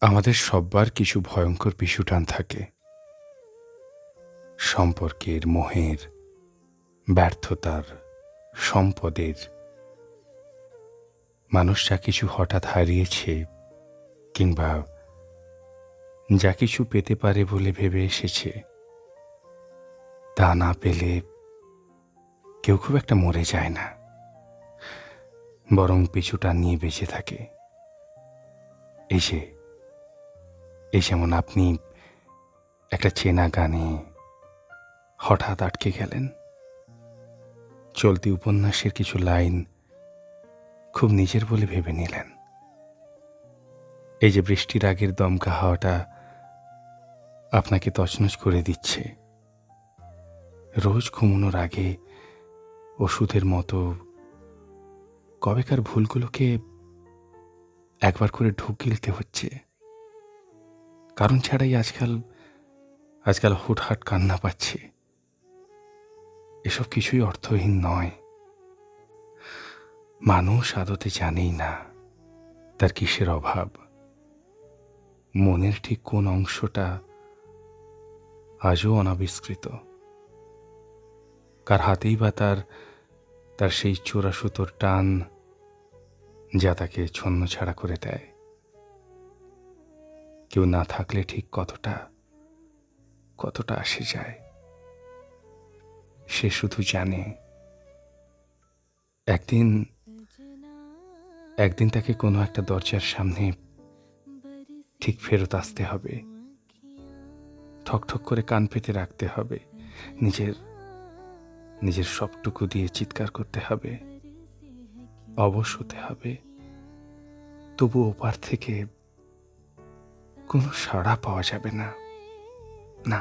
আমাদের সব্বার কিছু ভয়ঙ্কর পিছুটান থাকে। সম্পর্কের, মোহের, ব্যর্থতার, সম্পদের। মানুষ যা কিছু হঠাৎ হারিয়েছে কিংবা যা কিছু পেতে পারে বলে ভেবে এসেছে, তা না পেলে কেউ খুব একটা মরে যায় না, বরং পিছুটান নিয়ে বেঁচে থাকে। এই যে যেমন আপনি একটা চেনা গানে হঠাৎ আটকে গেলেন, চলতি উপন্যাসের কিছু লাইন খুব নিজের বলে ভেবে নিলেন। এই যে বৃষ্টির আগের দমকা হাওয়াটা আপনাকে তছনছ করে দিচ্ছে, রোজ ঘুমানোর আগে ওষুধের মতো কবেকার ভুলগুলোকে একবার করে ঢোক গিলতে হচ্ছে। কারণ ছাড়াই আজকাল হুটহাট কান্না পাচ্ছে। এসব কিছুই অর্থহীন নয়। মানুষ আদতে জানেই না তার কিসের অভাব, মনের ঠিক কোন অংশটা আজও অনাবিষ্কৃত। কার হাতেই বা তার সেই চোরা সুতোর টান যা তাকে ছন্নছাড়া করে দেয়। কেউ না থাকলে ঠিক কতটা আসে যায়, সে শুধু জানে একদিন তাকে কোনো একটা দরজার সামনে ঠিক ফেরত আসতে হবে। ঠকঠক করে কান পেতে রাখতে হবে, নিজের সবটুকু দিয়ে চিৎকার করতে হবে, অবশ হতে হবে। তবু ওপার থেকে কোনো সাড়া পাওয়া যাবে না।